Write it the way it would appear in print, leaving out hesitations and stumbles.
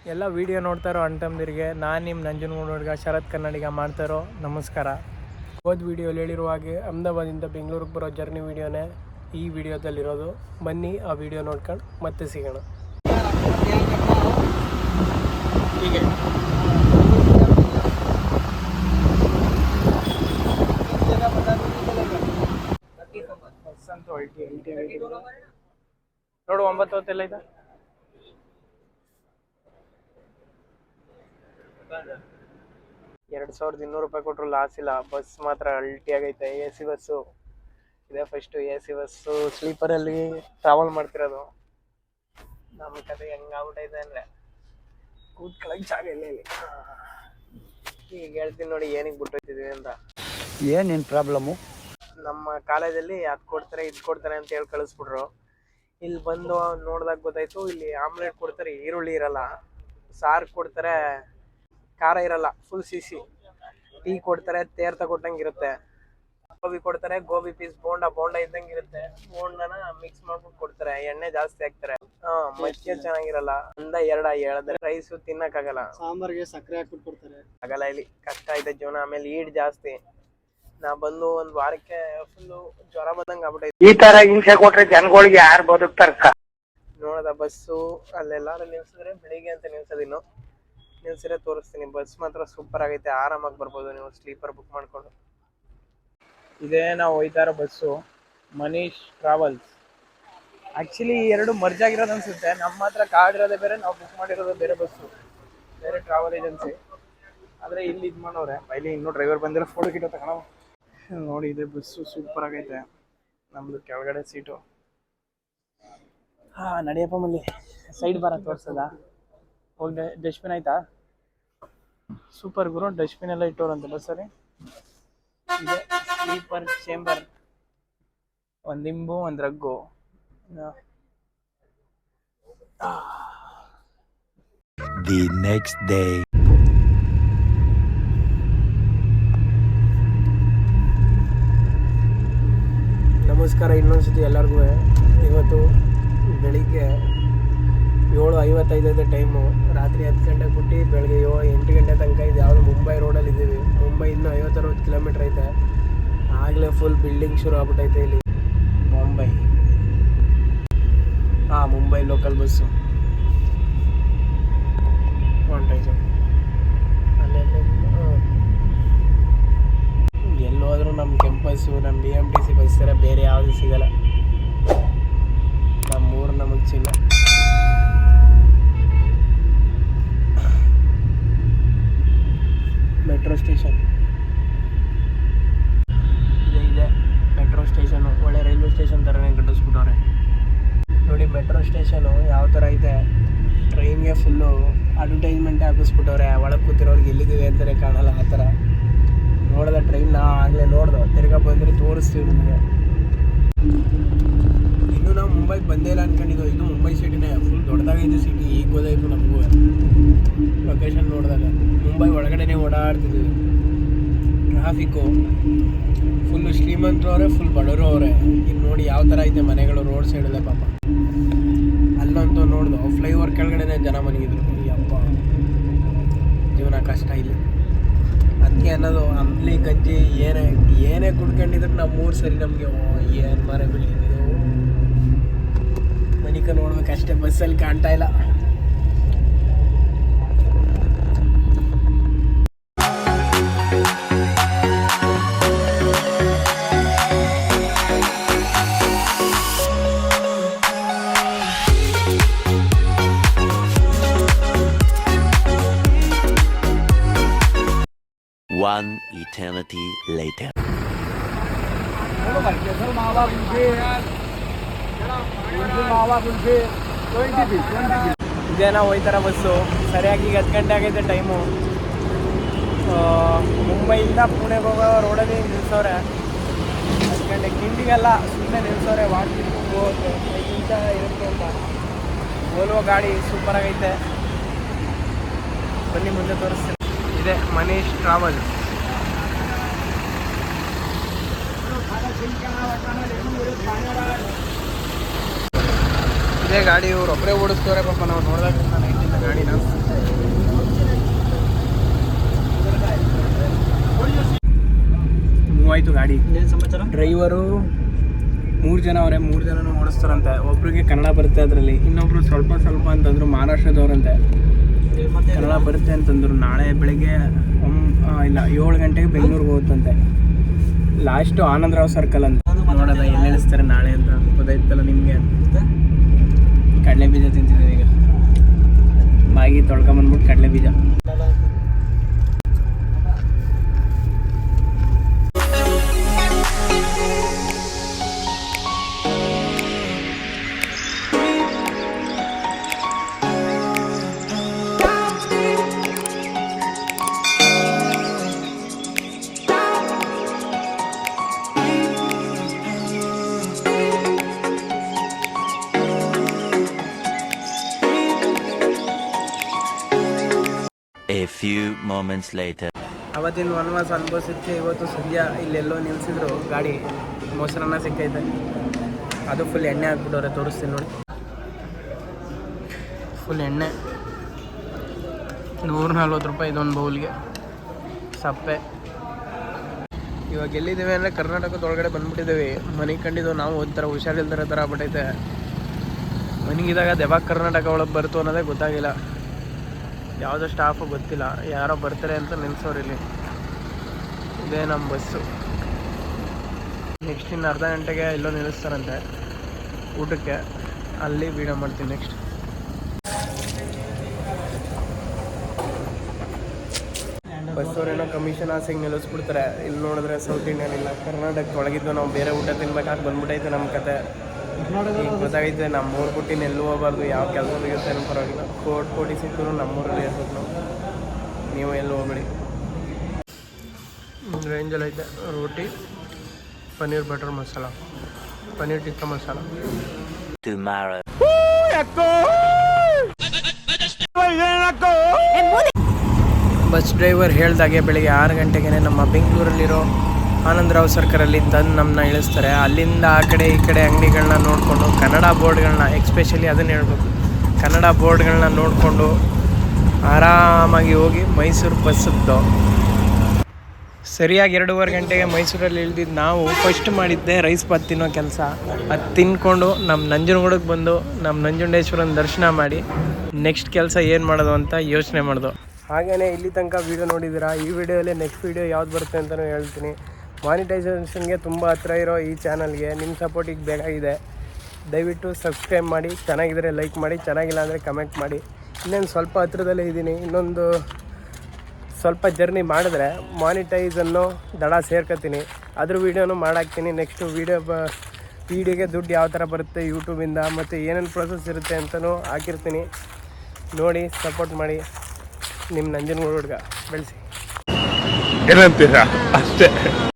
ಎಲ್ಲ ವೀಡಿಯೋ ನೋಡ್ತಾರೋ ಅಣ್ತಮ್ಮದಿರಿಗೆ ನಾನು ನಿಮ್ಮ ನಂಜನಗೂಡು ಹುಡುಗ ಶರತ್ ಕನ್ನಡಿಗ ಮಾಡ್ತಾರೋ ನಮಸ್ಕಾರ. ಹೋದ ವೀಡಿಯೋಲಿ ಹೇಳಿರುವ ಹಾಗೆ ಅಹಮದಾಬಾದಿಂದ ಬೆಂಗಳೂರಿಗೆ ಬರೋ ಜರ್ನಿ ವೀಡಿಯೋನೇ ಈ ವಿಡಿಯೋದಲ್ಲಿರೋದು. ಬನ್ನಿ ಆ ವಿಡಿಯೋ ನೋಡ್ಕೊಂಡು ಮತ್ತೆ ಸಿಗೋಣ. ಹೀಗೆ ನೋಡು 9 ಹೊತ್ತೆಲ್ಲ ಐತ. 2200 ರೂಪಾಯಿ ಕೊಟ್ಟರು ಲಾಸ್ ಇಲ್ಲ. ಬಸ್ ಮಾತ್ರ ಅಲ್ಟಿ ಆಗೈತೆ. AC ಬಸ್ಸು ಇದೇ ಫಸ್ಟು AC ಬಸ್ಸು ಸ್ಲೀಪರಲ್ಲಿ ಟ್ರಾವೆಲ್ ಮಾಡ್ತಿರೋದು. ನಮ್ಮ ಕತೆ ಹೆಂಗಾಗ್ಬಿಟ್ಟೈತೆ ಅಂದರೆ ಕೂತ್ಕೊಳ್ಳೋಕೆ ಜಾಗ ಇಲ್ಲ ಇಲ್ಲಿ. ಈಗ ಹೇಳ್ತೀನಿ ನೋಡಿ ಏನಕ್ಕೆ ಬಿಟ್ಟೋಯ್ತಿದ್ವಿ ಅಂತ. ಏನೇನು ಪ್ರಾಬ್ಲಮ್ಮು? ನಮ್ಮ ಕಾಲೇಜಲ್ಲಿ ಅದು ಕೊಡ್ತಾರೆ ಇದು ಕೊಡ್ತಾರೆ ಅಂತ ಹೇಳಿ ಕಳಿಸ್ಬಿಟ್ರು. ಇಲ್ಲಿ ಬಂದು ನೋಡಿದಾಗ ಗೊತ್ತಾಯ್ತು, ಇಲ್ಲಿ ಆಮ್ಲೆಟ್ ಕೊಡ್ತಾರೆ, ಈರುಳ್ಳಿ ಇರಲ್ಲ. ಸಾರು ಕೊಡ್ತಾರೆ, ಖಾರ ಇರಲ್ಲ, ಫುಲ್ ಸಿಸಿ. ಟೀ ಕೊಡ್ತಾರೆ, ತೇರ್ತ ಕೊಟ್ಟಂಗೆ ಇರುತ್ತೆ. ಗೋಬಿ ಕೊಡ್ತಾರೆ, ಗೋಬಿ ಪೀಸ್ ಬೋಂಡ ಇದ್ದಂಗೆ ಇರುತ್ತೆ. ಬೋಂಡನ ಮಿಕ್ಸ್ ಮಾಡ್ಬಿಟ್ಟು ಕೊಡ್ತಾರೆ, ಎಣ್ಣೆ ಜಾಸ್ತಿ ಹಾಕ್ತಾರೆ. ಮಜ್ಜಿಗೆ ಚೆನ್ನಾಗಿರಲ್ಲ. ಹೇಳಿದ್ರೆ ರೈಸು ತಿನ್ನಕ್ಕಾಗಲ್ಲ. ಸಾಂಬಾರ್ಗೆ ಸಕ್ಕರೆ ಹಾಕ್ಬಿಟ್ಟು ಕೊಡ್ತಾರೆ. ಆಗಲ್ಲ, ಇಲ್ಲಿ ಕಷ್ಟ ಇದೆ ಜೀವನ. ಆಮೇಲೆ ಈಡ್ ಜಾಸ್ತಿ. ನಾ ಬಂದು ಒಂದ್ ವಾರಕ್ಕೆ ಫುಲ್ಲು ಜ್ವರ ಬಂದಂಗೆ ಆಗ್ಬಿಟ್ಟೈತಿ. ಈ ತರ ಹಿಂಸೆ ಕೊಟ್ರೆ ಜನಗಳಿಗೆ ಯಾರು ಬದುಕ್ತಾರಕ್ಕ? ನೋಡದ ಬಸ್ಸು ಅಲ್ಲೆಲ್ಲಾರು ನಿಲ್ಸಿದ್ರೆ ಬೆಳಿಗ್ಗೆ ಅಂತ ನಿಲ್ಸೋದಿನ್ನು ನಿಲ್ಸಿದ್ರೆ ತೋರಿಸ್ತೀನಿ. ಬಸ್ ಮಾತ್ರ ಸೂಪರ್ ಆಗೈತೆ, ಆರಾಮಾಗಿ ಬರ್ಬೋದು ನೀವು ಸ್ಲೀಪರ್ ಬುಕ್ ಮಾಡ್ಕೊಂಡು. ಇದೇ ನಾವು ಹೋಯ್ತಾ ಇರೋ ಬಸ್ಸು ಮನೀಶ್ ಟ್ರಾವೆಲ್ಸ್. ಆ್ಯಕ್ಚುಲಿ ಎರಡು ಮರ್ಜ್ ಆಗಿರೋದು ಅನ್ಸುತ್ತೆ. ನಮ್ಮ ಹತ್ರ ಕಾರ್ಡ್ ಇರೋದೇ ಬೇರೆ, ನಾವು ಬುಕ್ ಮಾಡಿರೋದು ಬೇರೆ ಬಸ್ಸು, ಬೇರೆ ಟ್ರಾವೆಲ್ ಏಜೆನ್ಸಿ. ಆದರೆ ಇಲ್ಲಿ ಇದು ಮಾಡೋರೆ. ಇಲ್ಲಿ ಇನ್ನೂ ಡ್ರೈವರ್ ಬಂದಿರೋ ಫೋಟೋ ಗಿಟೋ ತಗೊಳ್ಳೋ. ನೋಡಿ ಇದೆ ಬಸ್ಸು ಸೂಪರ್ ಆಗೈತೆ. ನಮ್ಮದು ಕೆಳಗಡೆ ಸೀಟು. ನಡಿಯಪ್ಪ ಮಂದಿ ಸೈಡ್ ಬರ ತೋರಿಸದ. ಹೋಗಿ ಡಸ್ಟ್ಬಿನ್ ಆಯ್ತಾ? ಸೂಪರ್ ಗುರು. ಡಸ್ಟ್ಬಿನ್ ಎಲ್ಲ ಇಟ್ಟೋರಂತೆ ಬಸ್ಸಲ್ಲಿ. ಇದೆ ಸ್ಲೀಪರ್ ಚೇಂಬರ್, ಒಂದು ದಿಂಬು ಒಂದು ರಗ್ಗು. The next day. ನಮಸ್ಕಾರ ಇನ್ನೊಂದ್ಸತಿ ಎಲ್ಲರಿಗೂ. ಇವತ್ತು ಬೆಳಿಗ್ಗೆ 7:55 ಟೈಮು. ರಾತ್ರಿ 10 ಗಂಟೆಗೆ ಬಿಟ್ಟು ಬೆಳಗ್ಗೆ 8 ಗಂಟೆ ತನಕ ಇದು ಯಾವುದು ಮುಂಬೈ ರೋಡಲ್ಲಿ ಇದ್ದೀವಿ. ಮುಂಬೈ ಇನ್ನೂ 50-60 ಕಿಲೋಮೀಟ್ರ್ ಐತೆ. ಆಗಲೇ ಫುಲ್ ಬಿಲ್ಡಿಂಗ್ ಶುರು ಆಗ್ಬಿಟ್ಟೈತೆ ಇಲ್ಲಿ ಮುಂಬೈ. ಮುಂಬೈ ಲೋಕಲ್ ಬಸ್ಸು ಹೊಂಟೈತೆ. ಅಲ್ಲೆಲ್ಲ ಎಲ್ಲೋದ್ರೂ ನಮ್ಮ ಕೆಂಪಸ್ಸು, ನಮ್ಮ BMTC ಬಸ್ ಥರ ಬೇರೆ ಯಾವುದು ಸಿಗಲ್ಲ. ನಮ್ಮೂರು ನಮಗೆ ಚಿನ್ನ. ಮೆಟ್ರೋ ಸ್ಟೇಷನ್ ಇದೆ ಮೆಟ್ರೋ ಸ್ಟೇಷನು. ಒಳ್ಳೆ ರೈಲ್ವೆ ಸ್ಟೇಷನ್ ಥರನೇ ಕಟ್ಟಿಸ್ಬಿಟ್ಟವ್ರೆ ನೋಡಿ. ಮೆಟ್ರೋ ಸ್ಟೇಷನು ಯಾವ ಥರ ಐತೆ, ಟ್ರೈನ್ಗೆ ಫುಲ್ಲು ಅಡ್ವರ್ಟೈಸ್ಮೆಂಟೇ ಹಾಕಿಸ್ಬಿಟ್ಟವ್ರೆ. ಒಳಗೆ ಕೂತಿರೋರ್ಗೆ ಎಲ್ಲಿದ್ದೀವಿ ಅಂತಲೇ ಕಾಣಲ್ಲ ಆ ಥರ. ನೋಡಿದ ಟ್ರೈನ್ ನಾ ಆಗಲೇ ನೋಡ್ದೆ, ತಿರ್ಗಾ ಬಂದರೆ ತೋರಿಸ್ತೀವಿ ನಿಮಗೆ. ಇನ್ನೂ ನಾವು ಮುಂಬೈಗೆ ಬಂದೇ ಇಲ್ಲ ಅಂದ್ಕೊಂಡಿದ್ದು. ಇದು ಮುಂಬೈ ಸಿಟಿನೇ, ಫುಲ್ ದೊಡ್ಡದಾಗೈತೆ ಸಿಟಿ. ಈಗ ಗೊತ್ತಾಯಿತು ನಮಗೂ ಲೊಕೇಶನ್ ನೋಡಿದಾಗ. ಮುಂಬೈ ಒಳಗಡೆನೇ ಓಡಾಡ್ತಿದ್ವಿ. Traffic full. ಶ್ರೀಮಂತರು ಅವರೇ, ಫುಲ್ ಬಡವರು ಅವರೇ. ಇನ್ನು ನೋಡಿ ಯಾವ ಥರ ಐತೆ ಮನೆಗಳು ರೋಡ್ ಸೈಡಲ್ಲೇ ಪಾಪ. ಅಲ್ಲಂತೂ ನೋಡ್ದು ಫ್ಲೈಓವರ್ ಕೆಳಗಡೆನೇ ಜನ ಮನಗಿದ್ರು. ಅಪ್ಪ ಜೀವನ ಕಷ್ಟ ಇಲ್ಲಿ. ಅದಕ್ಕೆ ಅನ್ನೋದು ಅಂಬ್ಲಿ ಗಂಜಿ ಏನೇ ಕುಡ್ಕೊಂಡಿದ್ರು ನಮ್ಮೂರು ಸರಿ ನಮಗೆ. ಏನು ಮರ ಬೆಳೀತಿದ್ದು ಮನಿಕ ನೋಡ್ಬೇಕಷ್ಟೇ, ಬಸ್ಸಲ್ಲಿ ಕಾಣ್ತಾ ಇಲ್ಲ. One eternity later. ಇದೇನೋ ಹೋಯ್ತಾರ ಬಸ್ಸು. ಸರಿಯಾಗಿ ಈಗ 10 ಗಂಟೆ ಆಗೈತೆ ಟೈಮು. ಮುಂಬೈಯಿಂದ ಪುಣೆಗೆ ಹೋಗೋ ರೋಡಲ್ಲಿ ನಿಲ್ಸವ್ರೆ. 10 ಗಂಟೆ ಕಿಂಡಿಗೆಲ್ಲ ಸುಮ್ಮನೆ ನಿಲ್ಸವ್ರೆ. ವಾಕಿಂಗ್ ಹೋಗೋಕ್ಕೆ ಈಗ ಇರುತ್ತೆ ಅಂತ. ಓಲ್ವೋ ಗಾಡಿ ಸೂಪರ್ ಆಗೈತೆ. ಬನ್ನಿ ಮುಂದೆ ತೋರಿಸ್ತೀನಿ. ಇದೆ ಮನೀಶ್ ಟ್ರಾವೆಲ್. ಇದೇ ಗಾಡಿ ಇವ್ರು ಒಬ್ಬರೇ ಓಡಿಸ್ತವ್ರೆ ಪಾಪ. ನಾವು ನೋಡಿದಾಗ ನೈಟಿಂದ ಗಾಡಿನ. ಮೂವ್ ಆಯಿತು ಗಾಡಿ. ಸಮಾಚಾರ? ಡ್ರೈವರು 3 ಜನ ಅವರೇ, 3 ಜನನೂ ಓಡಿಸ್ತಾರಂತೆ. ಒಬ್ರಿಗೆ ಕನ್ನಡ ಬರುತ್ತೆ ಅದರಲ್ಲಿ, ಇನ್ನೊಬ್ರು ಸ್ವಲ್ಪ ಸ್ವಲ್ಪ ಅಂತಂದ್ರು ಮಹಾರಾಷ್ಟ್ರದವ್ರಂತೆ. ಕನ್ನಡ ಬರುತ್ತೆ ಅಂತಂದ್ರು. ನಾಳೆ ಬೆಳಗ್ಗೆ ಇಲ್ಲ 7 ಗಂಟೆಗೆ ಬೆಂಗಳೂರಿಗೆ ಹೋಗುತ್ತಂತೆ. ಲಾಸ್ಟು ಆನಂದರಾವ್ ಸರ್ಕಲ್ ಅಂತ. ನೋಡೋಣ ಎಲ್ಲಿ ಇಳಿಸ್ತಾರೆ ನಾಳೆ ಅಂತ. ಗೊತ್ತಾಯ್ತಲ್ಲ ನಿಮಗೆ. ಕಡಲೆ ಬೀಜ ತಿಂತಿದ್ದೀವಿ ಈಗ. ಬಾಗಿ ತೊಳ್ಕೊಂಬಂದ್ಬಿಟ್ಟು ಕಡಲೆ ಬೀಜ. A few moments later. ಅವತ್ತಿನ ವನವಾಸ ಅನುಭವಿಸಿದ್ದಕ್ಕೆ ಇವತ್ತು ಸದ್ಯ ಇಲ್ಲೆಲ್ಲೋ ನಿಲ್ಲಿಸಿದ್ರು ಗಾಡಿ. ಮೊಸರನ್ನ ಸಿಕ್ಕೈತೆ, ಅದು ಫುಲ್ ಎಣ್ಣೆ ಹಾಕ್ಬಿಟ್ಟವ್ರೆ. ತೋರಿಸ್ತೀನಿ ನೋಡಿ. ಫುಲ್ ಎಣ್ಣೆ, 140 ರೂಪಾಯಿ ಇದೊಂದು ಬೌಲ್ಗೆ. ಸಪ್ಪೆ. ಇವಾಗ ಎಲ್ಲಿದ್ದೀವಿ ಅಂದರೆ ಕರ್ನಾಟಕದೊಳಗಡೆ ಬಂದ್ಬಿಟ್ಟಿದ್ದೀವಿ. ಮನೆಗೆ ಕಂಡಿದ್ದು ನಾವು ಒಂಥರ ಹುಷಾರಿಲ್ದಿರೋ ಥರ ಆಗ್ಬಿಟ್ಟೈತೆ. ಮನೆಗಿದಾಗ ಯಾವಾಗ ಕರ್ನಾಟಕ ಒಳಗೆ ಬರ್ತು ಅನ್ನೋದೇ ಗೊತ್ತಾಗಿಲ್ಲ. ಯಾವುದೋ ಸ್ಟಾಫು ಗೊತ್ತಿಲ್ಲ, ಯಾರೋ ಬರ್ತಾರೆ ಅಂತ ನಿಲ್ಸೋರು ಇಲ್ಲಿ. ಇದೇ ನಮ್ಮ ಬಸ್ಸು. ನೆಕ್ಸ್ಟ್ ಇನ್ನು ಅರ್ಧ ಗಂಟೆಗೆ ಎಲ್ಲೋ ನಿಲ್ಲಿಸ್ತಾರಂತೆ ಊಟಕ್ಕೆ. ಅಲ್ಲಿ ವೀಡಿಯೋ ಮಾಡ್ತೀನಿ ನೆಕ್ಸ್ಟ್. ಬಸ್ಸವ್ರೇನೋ ಕಮಿಷನ್ ಆಸೆಗೆ ನಿಲ್ಲಿಸ್ಬಿಡ್ತಾರೆ. ಇಲ್ಲಿ ನೋಡಿದ್ರೆ ಸೌತ್ ಇಂಡಿಯನ್ ಇಲ್ಲ, ಕರ್ನಾಟಕದ ಒಳಗಿದ್ದು ನಾವು ಬೇರೆ ಊಟ ತಿನ್ಬೇಕಾಗಿ ಬಂದ್ಬಿಟ್ಟೈತೆ ನಮ್ಮ ಕತೆ. ಈಗ ಗೊತ್ತಾಗೈತೆ ನಮ್ಮೂರು ಬಿಟ್ಟಿನ ಎಲ್ಲೂ ಹೋಗಬಾರ್ದು. ಯಾವ ಕೆಲಸ ಸಿಗುತ್ತೆ ಅನ್ನೋ ಪರವಾಗಿಲ್ಲ. ಕೋಟಿ ಸಿಕ್ಕರೂ ನಮ್ಮೂರಲ್ಲಿ ಇರ್ಬೇಕು ನಾವು. ನೀವು ಎಲ್ಲೂ ಹೋಗ್ಬೇಡಿ. ರೇಂಜಲ್ಲಿ ಐತೆ ರೋಟಿ, paneer butter masala, paneer tikka masala. Tomorrow. Bus driver ಹೇಳ್ದಾಗೆ ಬೆಳಿಗ್ಗೆ 6 ಗಂಟೆಗೆ ನಮ್ಮ ಬೆಂಗಳೂರಲ್ಲಿರೋ ಆನಂದರಾವ್ ಸರ್ಕಲಲ್ಲಿ ತಂದು ನಮ್ಮನ್ನ ಇಳಿಸ್ತಾರೆ. ಅಲ್ಲಿಂದ ಆ ಕಡೆ ಈ ಕಡೆ ಅಂಗಡಿಗಳನ್ನ ನೋಡಿಕೊಂಡು, ಕನ್ನಡ ಬೋರ್ಡ್ಗಳನ್ನ ಎಕ್ಸ್ಪೆಷಲಿ ಅದನ್ನು ಹೇಳ್ಬೇಕು, ಕನ್ನಡ ಬೋರ್ಡ್ಗಳನ್ನ ನೋಡಿಕೊಂಡು ಆರಾಮಾಗಿ ಹೋಗಿ ಮೈಸೂರು ಬಸ್ಸಿದ್ದು. ಸರಿಯಾಗಿ 2:15 ಗಂಟೆಗೆ ಮೈಸೂರಲ್ಲಿ ಇಳಿದಿದ್ದು ನಾವು. ಫಸ್ಟ್ ಮಾಡಿದ್ದೆ ರೈಸ್ ಬಾತ್ ತಿನ್ನೋ ಕೆಲಸ. ಅದು ತಿನ್ಕೊಂಡು ನಮ್ಮ ನಂಜನಗೂಡಿಗೆ ಬಂದು ನಮ್ಮ ನಂಜುಂಡೇಶ್ವರನ ದರ್ಶನ ಮಾಡಿ ನೆಕ್ಸ್ಟ್ ಕೆಲಸ ಏನು ಮಾಡೋದು ಅಂತ ಯೋಚನೆ ಮಾಡ್ದು. ಹಾಗೆಯೇ ಇಲ್ಲಿ ತನಕ ವೀಡಿಯೋ ನೋಡಿದ್ದೀರಾ. ಈ ವಿಡಿಯೋಲ್ಲೇ ನೆಕ್ಸ್ಟ್ ವೀಡಿಯೋ ಯಾವ್ದು ಬರುತ್ತೆ ಅಂತಲೂ ಹೇಳ್ತೀನಿ. ಮಾನಿಟೈಸೇಷನ್ಗೆ ತುಂಬ ಹತ್ರ ಇರೋ ಈ ಚಾನಲ್ಗೆ ನಿಮ್ಮ ಸಪೋರ್ಟಿಗೆ ಬೇಕಾಗಿದೆ. ದಯವಿಟ್ಟು ಸಬ್ಸ್ಕ್ರೈಬ್ ಮಾಡಿ. ಚೆನ್ನಾಗಿದ್ದರೆ ಲೈಕ್ ಮಾಡಿ, ಚೆನ್ನಾಗಿಲ್ಲ ಅಂದರೆ ಕಮೆಂಟ್ ಮಾಡಿ. ಇನ್ನೊಂದು ಸ್ವಲ್ಪ ಹತ್ರದಲ್ಲೇ ಇದ್ದೀನಿ. ಇನ್ನೊಂದು ಸ್ವಲ್ಪ ಜರ್ನಿ ಮಾಡಿದ್ರೆ ಮಾನಿಟೈಸನ್ನು ದಡ ಸೇರ್ಕೊತೀನಿ. ಅದ್ರ ವೀಡಿಯೋನು ಮಾಡಾಕ್ತೀನಿ. ನೆಕ್ಸ್ಟು ವೀಡಿಯೋಗೆ ದುಡ್ಡು ಯಾವ ಥರ ಬರುತ್ತೆ ಯೂಟ್ಯೂಬಿಂದ, ಮತ್ತು ಏನೇನು ಪ್ರೊಸೆಸ್ ಇರುತ್ತೆ ಅಂತಲೂ ಹಾಕಿರ್ತೀನಿ. ನೋಡಿ ಸಪೋರ್ಟ್ ಮಾಡಿ. ನಿಮ್ಮ ನಂಜನಗೂಡು ಹುಡುಗ ಬೆಳೆಸಿ. ಏನಂತೀರಾ ಅಷ್ಟೇ.